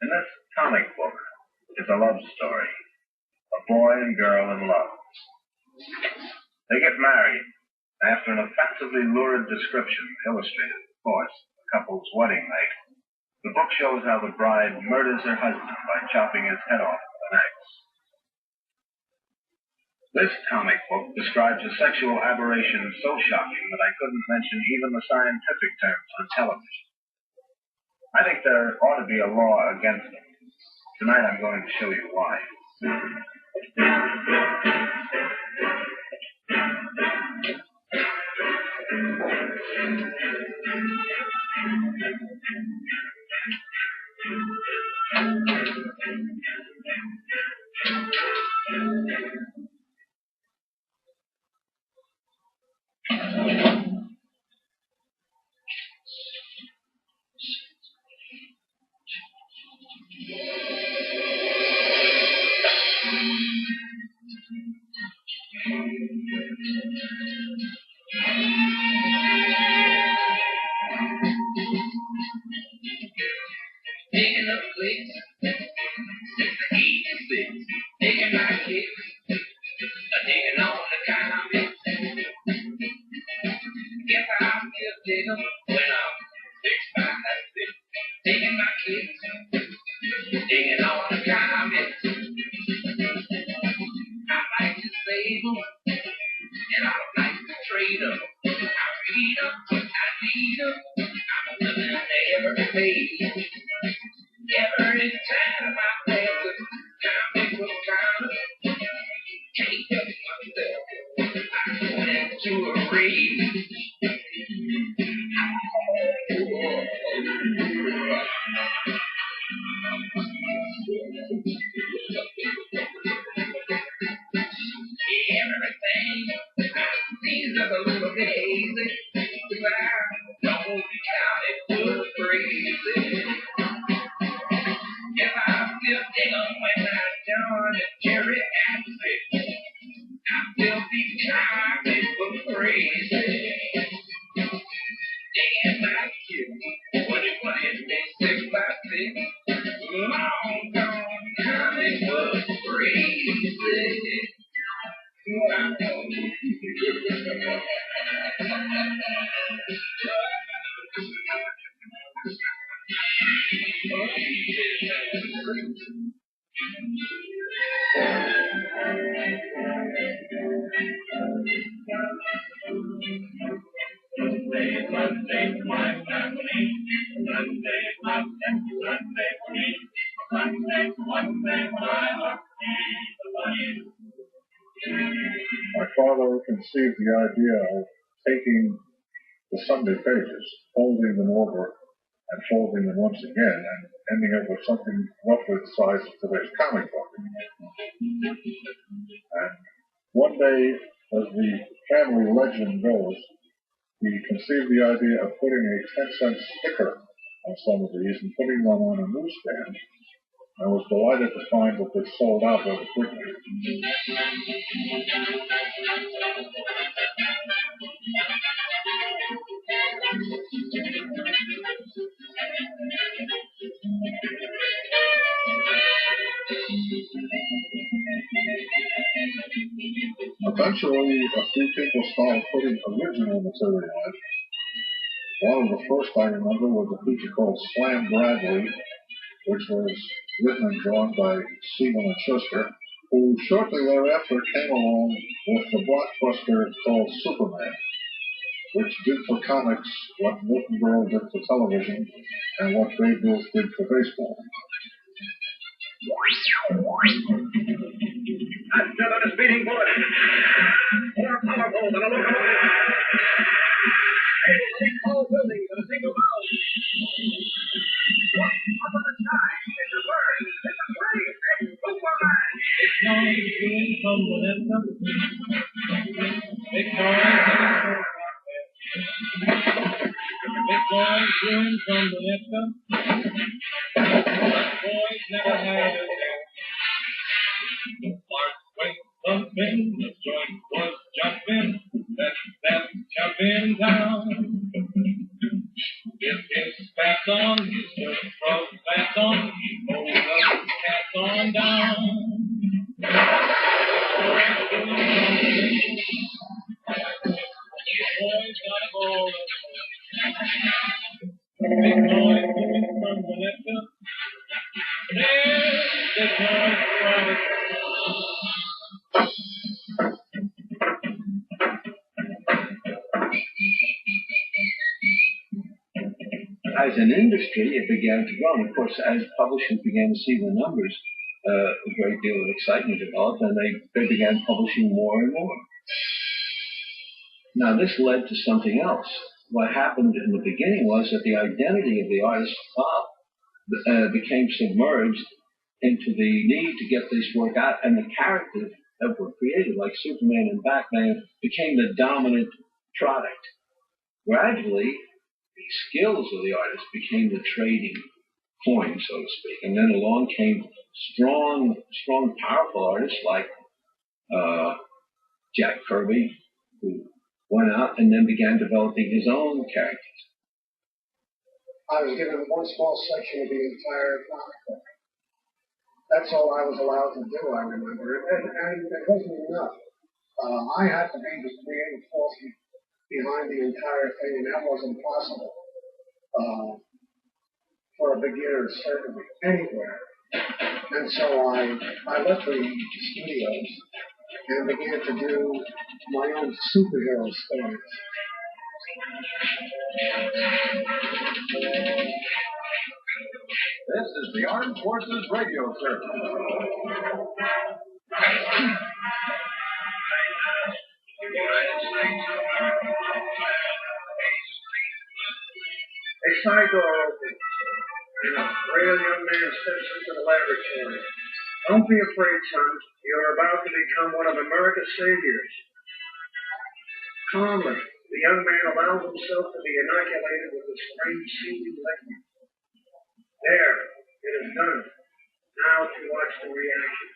In this comic book is a love story. A boy and girl in love. They get married. After an offensively lurid description, illustrated, of course, the couple's wedding night, the book shows how the bride murders her husband by chopping his head off with an axe. This comic book describes a sexual aberration so shocking that I couldn't mention even the scientific terms on television. I think there ought to be a law against them. Tonight I'm going to show you why. Digging up clicks since the 86. Digging my kicks, digging on the comments. Guess I'll still dig 'em when I'm 6'5". Digging my kicks, digging on the comments. I like to save 'em, and I like to trade 'em. I read 'em, I need 'em. I'm living every page. Every time I pass a comic book counter, can't help myself. I go into a rage. Everything I see is just a little bit hazy. I don't count it for crazy. If I still dig 'em when I join the Jerry Axis, I will be comic book crazy. Digging my kids, what it me 6x6, long gone comic book crazy. Sunday, my family. Sunday, my Sunday for me. Sunday, when I love me. My father conceived the idea of taking the Sunday pages, folding them over, and folding them once again, and ending up with something roughly the size of today's comic book. And one day, as the family legend goes, he conceived the idea of putting a 10-cent sticker on some of these and putting them on a newsstand. I was delighted to find that they sold out rather quickly. Eventually, a few people started putting original material in. One of the first I remember was a feature called Slam Bradley, which was written and drawn by Siegel and Schuster, who shortly thereafter came along with the blockbuster called Superman, which did for comics what Milton Berle did for television and what Babe Ruth did for baseball. I'm still on a speeding bullet. More powerful than a locomotive. Able to leap tall buildings in a single bound. Up in the sky, it's a bird, it's a plane, it's Superman. It's noise doing from Vanessa. Big boys doing from Vanessa. But boys never had a chance. Mark went thumping, the joint was jumping. That jumping down. If his fast on, he stood from fast on, he boys got a ball of big boy coming from Vanessa. There's big boy from As an industry, it began to grow. And of course, as publishers began to see the numbers, a great deal of excitement developed, and they began publishing more and more. Now, this led to something else. What happened in the beginning was that the identity of the artist became submerged into the need to get this work out, and the characters that were created, like Superman and Batman, became the dominant product. Gradually, the skills of the artist became the trading coin, so to speak. And then along came strong, powerful artists like Jack Kirby, who went out and then began developing his own characters. I was given one small section of the entire comic book. That's all I was allowed to do, I remember. And it wasn't enough. I had to be the creative force behind the entire thing, and that wasn't possible for a beginner, certainly, anywhere. And so I left the studios and began to do my own superhero stories. This is the Armed Forces Radio Service. A side door opens, and a frail young man steps into the laboratory. Don't be afraid, son. You're about to become one of America's saviors. Calmly, the young man allows himself to be inoculated with the strange seeming liquid. There, it is done. Now to watch the reaction.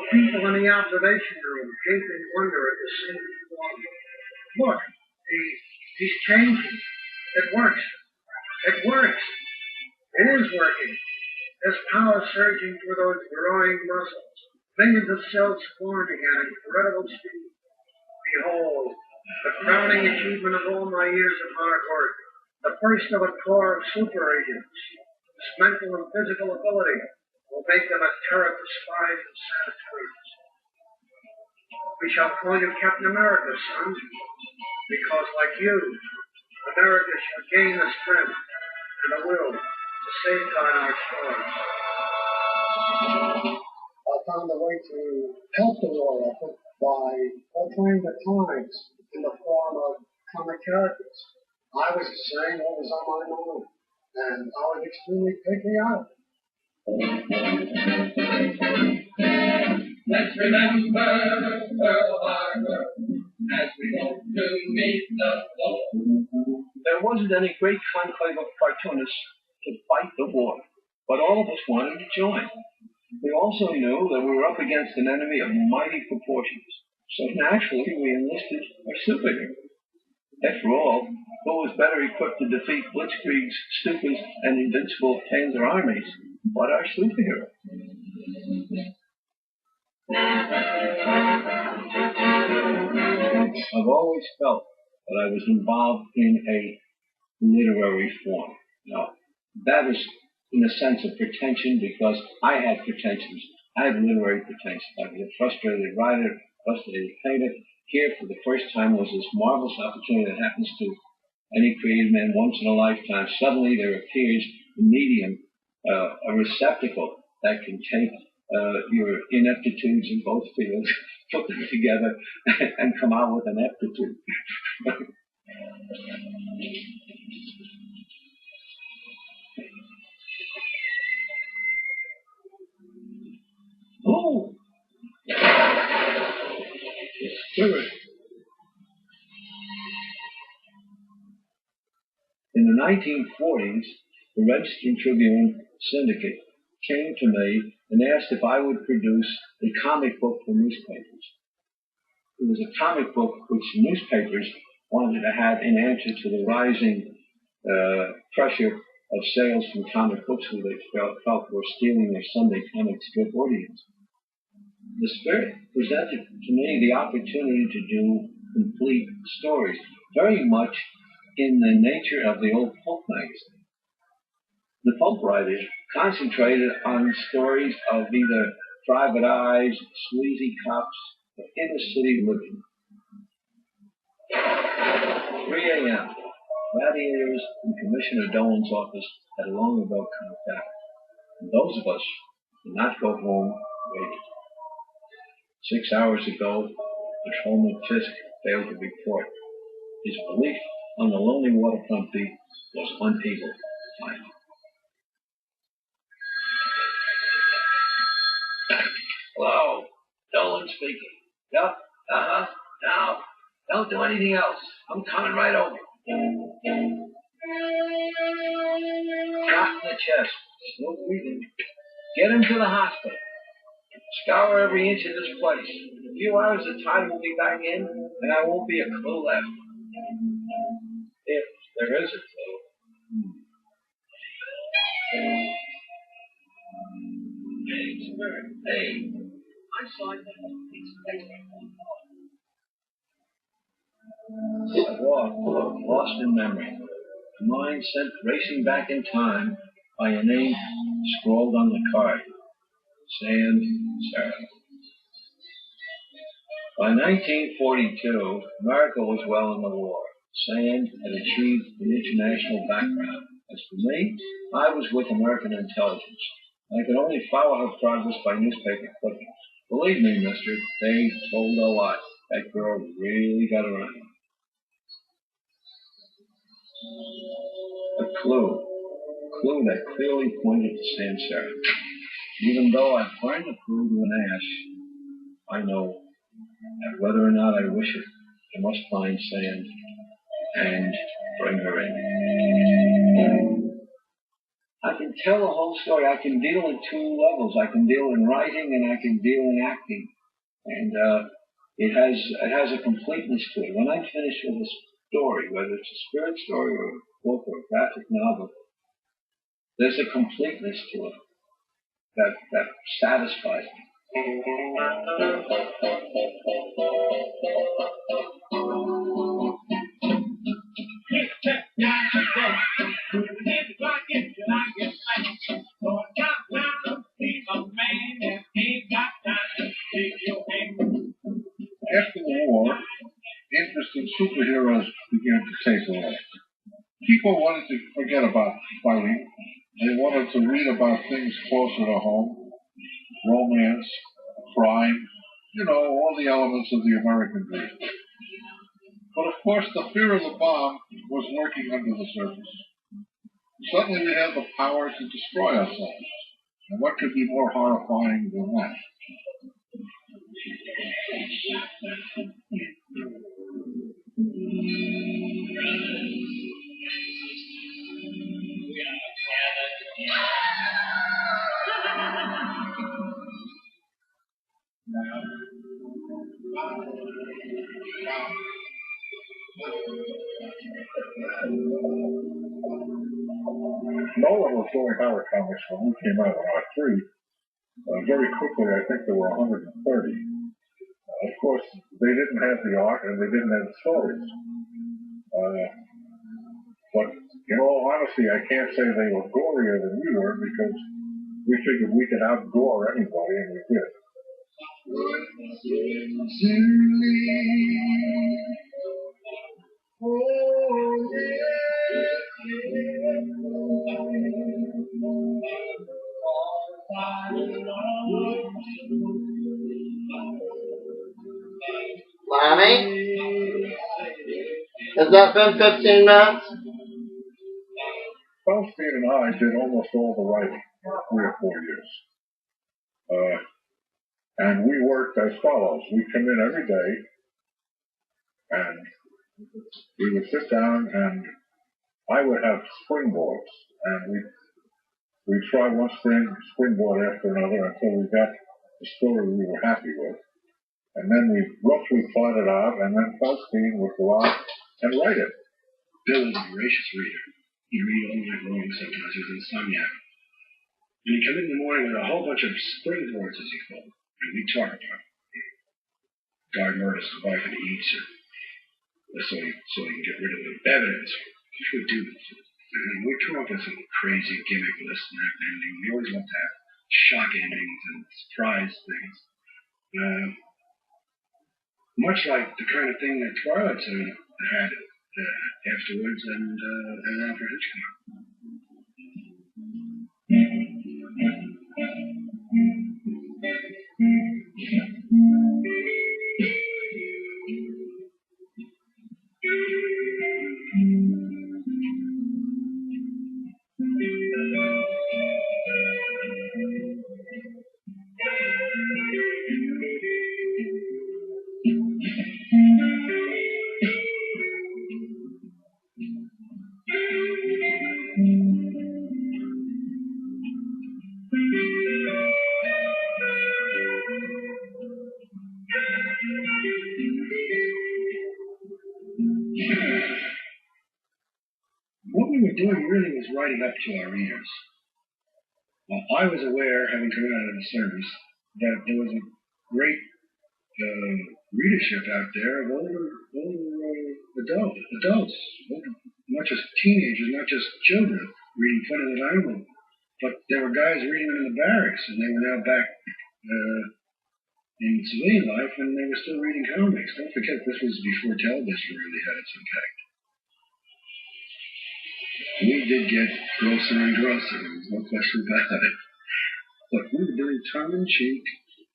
The people in the observation room gape in wonder at the scene before them. Look, he's changing. It works. It works. It is working. There's power surging through those growing muscles. Millions of cells forming at incredible speed. Behold, the crowning achievement of all my years of hard work. The first of a corps of super agents. This mental and physical ability will make them a terror to spies and saboteurs. We shall call you Captain America, son, because like you, America shall gain the strength and the will to safeguard our shores. I found a way to help the war effort by altering the times in the form of comic characters. I was saying what was on my mind, and I was extremely patriotic. Let's remember Pearl Harbor as we go to meet the foe. There wasn't any great conclave of cartoonists to fight the war, but all of us wanted to join. We also knew that we were up against an enemy of mighty proportions, so naturally we enlisted our superheroes. After all, who was better equipped to defeat Blitzkrieg's stupid and invincible Panzer armies but our superhero? I've always felt that I was involved in a literary form. Now, that is in a sense of pretension because I had pretensions. I had literary pretensions. I was a frustrated writer, frustrated painter. Here, for the first time, was this marvelous opportunity that happens to any creative man once in a lifetime. Suddenly, there appears a medium, a receptacle that can take your ineptitudes in both fields, put them together, and come out with an aptitude. Oh! Spirit. In the 1940s, the Register Tribune Syndicate came to me and asked if I would produce a comic book for newspapers. It was a comic book which newspapers wanted to have in answer to the rising pressure of sales from comic books who they felt were stealing their Sunday comic strip audience. The Spirit presented to me the opportunity to do complete stories. very much in the nature of the old pulp magazine. The pulp writers concentrated on stories of either private eyes, sleazy cops, or inner city living. 3 a.m. Gladiators in Commissioner Dolan's office had long ago conked out. And those of us who did not go home waited. 6 hours ago, Patrolman Fisk failed to report. His belief on the lonely waterfront beat was unable to find him. Hello, Dolan speaking. Yup, now, don't do anything else. I'm coming right over. Shot in the chest, slow breathing. Get him to the hospital. Scour every inch of this place. In a few hours, the tide will be back in, and there won't be a clue left. If there is a clue. Hey, Spirit. Hey. I saw that piece of paper. I walked, lost in memory. The mind sent racing back in time by a name scrawled on the card. Sand Sarah. By 1942, America was well in the war. Sand had achieved an international background. As for me, I was with American intelligence. I could only follow her progress by newspaper clippings. Believe me, mister, they told a lot. That girl really got around. A clue that clearly pointed to Sand Sarah. Even though I've burned the clue to an ash, I know that whether or not I wish it, I must find Sand and bring her in. I can tell the whole story. I can deal in 2 levels. I can deal in writing and I can deal in acting. And it has a completeness to it. When I'm finished with a story, whether it's a spirit story or a book or a graphic novel, there's a completeness to it that satisfies me. After the war, interest in superheroes began to take off. People wanted to forget about fighting. They wanted to read about things closer to home. Romance, crime, all the elements of the American dream. But of course, the fear of the bomb was lurking under the surface. Suddenly we had the power to destroy ourselves. And what could be more horrifying than that? Nolan was doing horror comics when we came out when I was 3. Very quickly, I think there were 130. Of course, they didn't have the art and they didn't have the stories. But in all honesty, I can't say they were gorier than we were because we figured we could outgore anybody, and we did. Lanny? Has that been 15 minutes? Faustine and I did almost all the writing for 3 or 4 years. And we worked as follows. We'd come in every day, and we would sit down, and I would have springboards, and we'd try one springboard after another until we got the story we were happy with. And then we roughly plot it out, and then Faustine would go out and write it. Bill is a voracious reader. He'd read all night long sometimes with insomniac. And he'd come in the morning with a whole bunch of springboards, as he called them, and we'd talk about it. God murders his wife and he eats her. so he can get rid of the evidence. What should we do? And we come up with some crazy gimmick list and that ending. We always love to have shock endings and surprise things. Much like the kind of thing that Twilight Zone had afterwards and Alfred Hitchcock. What we were doing really was writing up to our readers. I was aware, having come out of the service, that there was a great readership out there of older adults, not just teenagers, not just children, reading Fun of the Animal, but there were guys reading them in the barracks, and they were now back in civilian life, and they were still reading comics. Don't forget, this was before television really had its impact. We did get grosser and grosser, there's no question about it. But we were doing tongue-in-cheek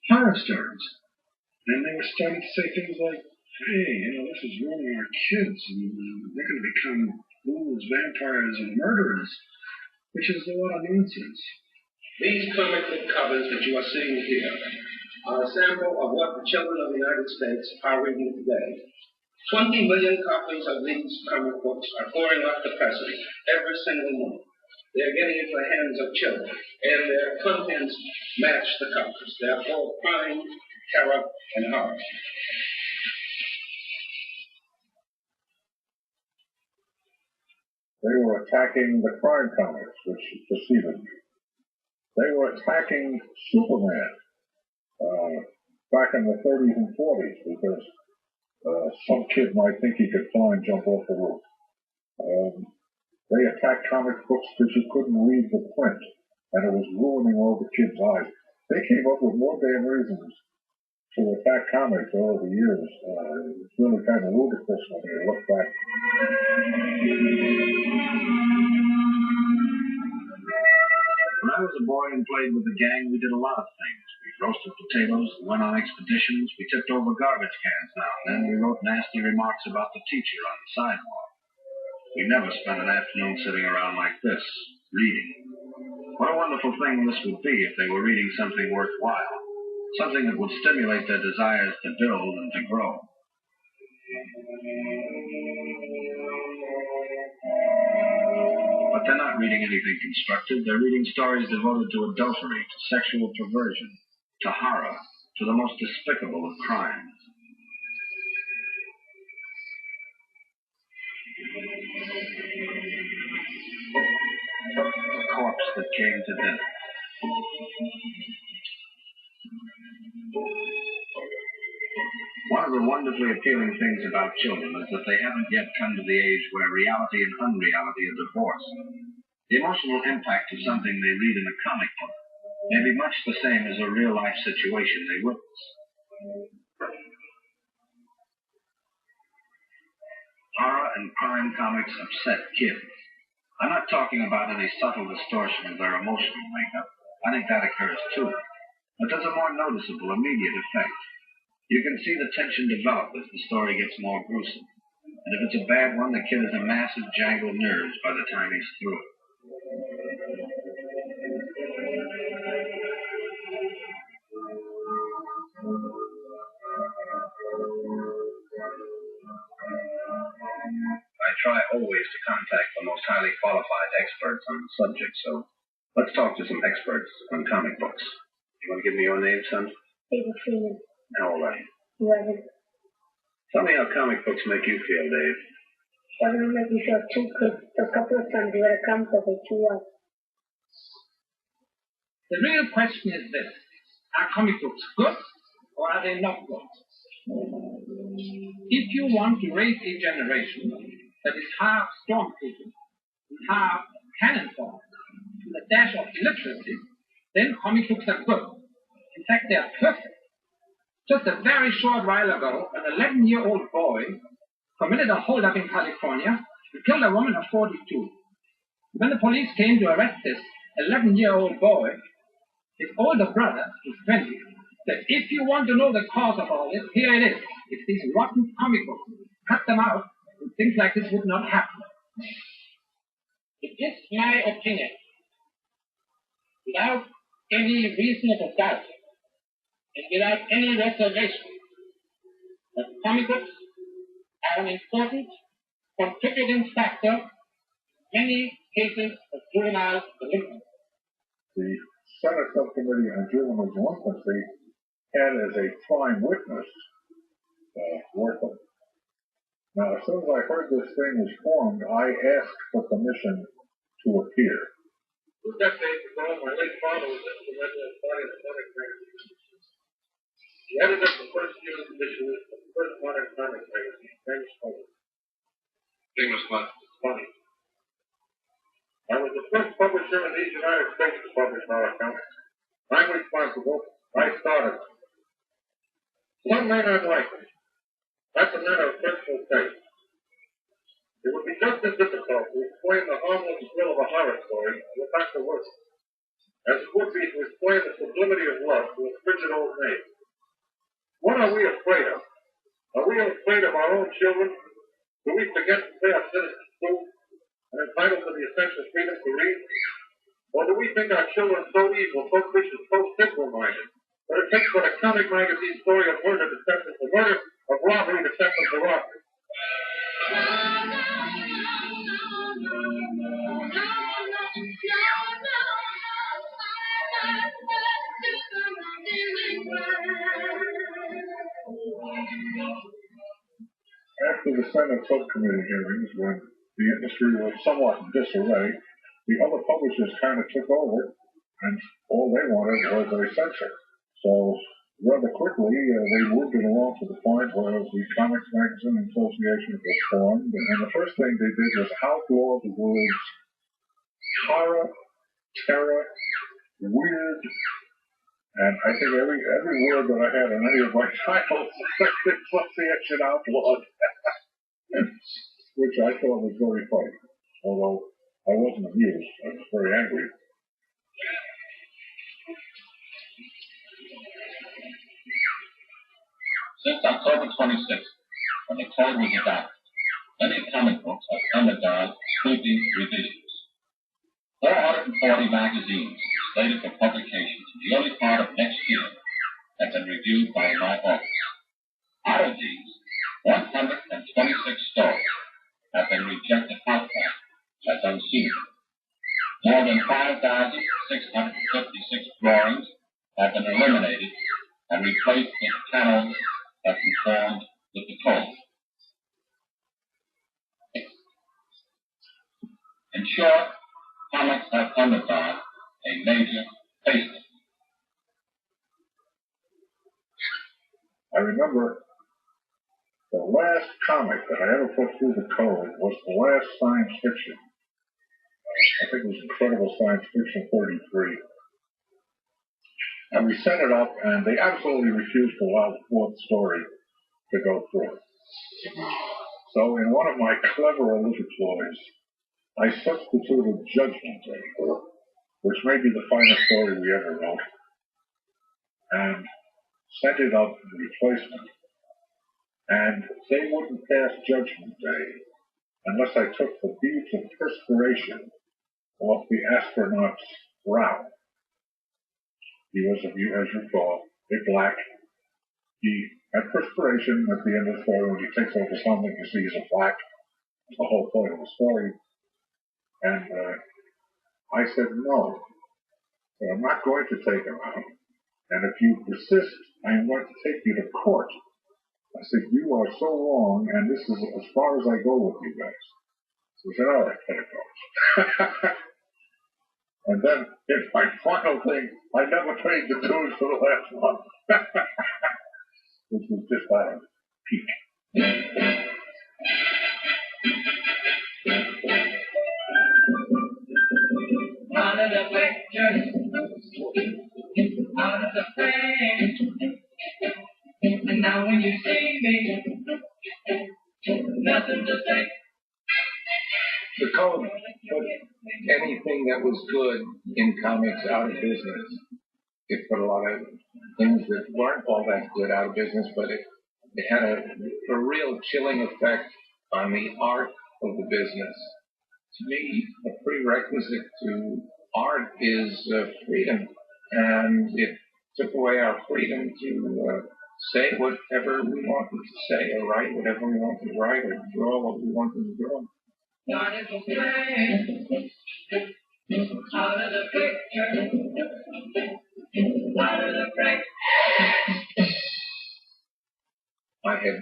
horror stories. And they were starting to say things like, hey, this is ruining our kids, and they're going to become ghouls, vampires, and murderers, which is a lot of nonsense. These comic book covers that you are seeing here are a sample of what the children of the United States are reading today. 20 million copies of these comic books are pouring off the presses every single month. They're getting into the hands of children, and their contents match the covers. They're full of crime, terror, and horror. They were attacking the crime comics, which preceded. They were attacking Superman back in the 30s and 40s because some kid might think he could fly and jump off the roof. They attacked comic books because you couldn't read the print, and it was ruining all the kids' eyes. They came up with more damn reasons to attack comics over the years. It's really kind of ludicrous when you look back. When I was a boy and played with the gang, we did a lot of things. We roasted potatoes, went on expeditions, we tipped over garbage cans now and then, we wrote nasty remarks about the teacher on the sidewalk. We never spent an afternoon sitting around like this, reading. What a wonderful thing this would be if they were reading something worthwhile, something that would stimulate their desires to build and to grow. But they're not reading anything constructive. They're reading stories devoted to adultery, to sexual perversion, to horror, to the most despicable of crimes. A corpse that came to dinner. One of the wonderfully appealing things about children is that they haven't yet come to the age where reality and unreality are divorced. The emotional impact of something they read in a comic book may be much the same as a real-life situation they witness. Horror and crime comics upset kids. I'm not talking about any subtle distortion of their emotional makeup. I think that occurs too. But there's a more noticeable, immediate effect. You can see the tension develop as the story gets more gruesome. And if it's a bad one, the kid has a massive jangle of nerves by the time he's through it. I try always to contact the most highly qualified experts on the subject, so let's talk to some experts on comic books. You want to give me your name, son? David Freeman. How old are you? 11. Tell me how comic books make you feel, Dave. Doesn't make me feel too good. A couple of times you gotta come for it too well. The real question is this: are comic books good or are they not good? If you want to raise a generation that is half stormtroopers and half cannon fodder with a dash of illiteracy, then comic books are good. In fact, they are perfect. Just a very short while ago, an 11-year-old boy committed a holdup in California and killed a woman of 42. When the police came to arrest this 11-year-old boy, his older brother, who's 20, said, if you want to know the cause of all this, here it is. It's these rotten comic books. Cut them out, and things like this would not happen. It is my opinion, without any reasonable doubt, and without any reservation, that comic books are an important contributing factor in many cases of juvenile delinquency. The Senate Subcommittee on Juvenile Delinquency had as a prime witness Wortham. Now, as soon as I heard this thing was formed, I asked for permission to appear. 2 decades ago, my late father was instrumental in starting the comic magazine. He edited the first year's issue of the first modern comic magazine, Famous Funny. Famous what? Funny. I was the first publisher in these United States to publish our comics. I'm responsible. I started. Some may not like it. That's a matter of personal taste. It would be just as difficult to explain the harmless thrill of a horror story without the worst, as it would be to explain the sublimity of love to a frigid old maid. What are we afraid of? Are we afraid of our own children? Do we forget to pay our citizens food and entitled to the essential freedom to read? Or do we think our children so evil, so vicious, so simple-minded, that it takes but a comic magazine story of murder to send them to murder, of robbery to send them to robbery? After the Senate subcommittee hearings, when the industry was somewhat in disarray, the other publishers kind of took over, and all they wanted was a censor. So rather quickly, they moved it along to the point where the Comics Magazine Association was formed, and the first thing they did was outlaw the words horror, terror, weird, and I think every word that I had in any of my titles, the Association outlawed, which I thought was very funny. Although I wasn't amused, I was very angry. Since October 26th, when the code was adopted, many comic books have undergone sweeping revisions. 440 magazines slated for publication in the early part of next year have been reviewed by my office. Out of these, 126 stories have been rejected outright as unsuitable. More than 5,656 drawings have been eliminated and replaced with panels that conformed with the code. In short, comics have undergone a major facelift. I remember the last comic that I ever put through the code was the last science fiction. I think it was Incredible Science Fiction 33. And we set it up, and they absolutely refused to allow the fourth story to go through. So in one of my clever little ploys, I substituted Judgment Day, which may be the finest story we ever wrote, and sent it up in replacement. And they wouldn't pass Judgment Day unless I took the beads of perspiration off the astronaut's brow. He was, as you recall, a black. He had perspiration at the end of the story. When he takes off his helmet, you see he's a black. That's the whole point of the story. And I said, no, I'm not going to take him out. And if you persist, I am going to take you to court. I said, you are so wrong, and this is as far as I go with you guys. So he said, all right, let it go. And then, in my final thing, I never paid the dues for the last month. which was just at a peak. Out of the picture, out of the frame. And now when you see me, nothing to say. The code put anything that was good in comics out of business. It put a lot of things that weren't all that good out of business, but it had a real chilling effect on the art of the business. To me, a prerequisite to art is freedom, and it took away our freedom to say whatever we wanted to say, or write whatever we wanted to write, or draw what we wanted to draw. Out of the frame, out of the picture, out of the frame. I had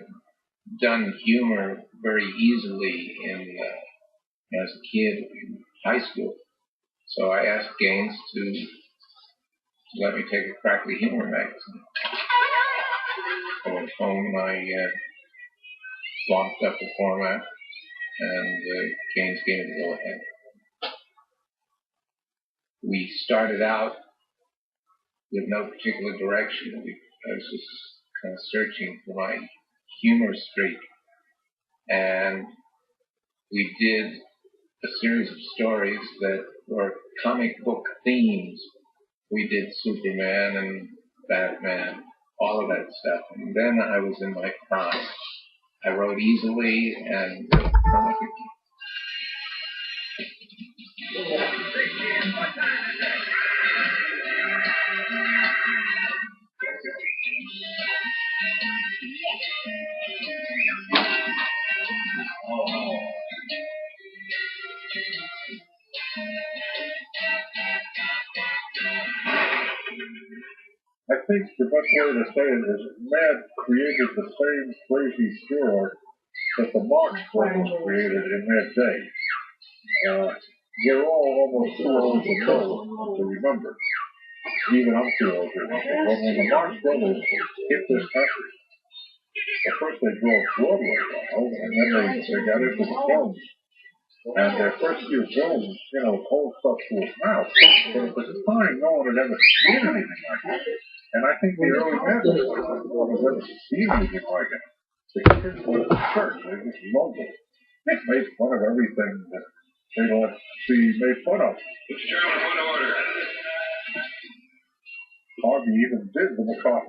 done humor very easily as a kid in high school, so I asked Gaines to let me take a crack at the humor magazine. I went home and I locked up the format, and Gaines gave me the go-ahead. We started out with no particular direction. I was just kind of searching for my humor streak, and we did a series of stories that were comic book themes. We did Superman and Batman, all of that stuff. And then I was in my prime. I wrote easily and prolifically. I think the best way to say it is Mad created the same crazy story that the Marx Brothers created in their day. We're all almost too old to know, to remember. Even I'm too old to remember. But when the Marx Brothers hit this country, at first they drove Broadway, and then they got into the films. And their first few films, cold stuff to his mouth. But at the time, no one had ever seen anything like that. And I think the early Mad Brothers had never seen anything like it. The kids were absurd. They just loved it. They made fun of everything that they let see made fun of. Mr. Chairman, point of order. Harvey even did the McCarthy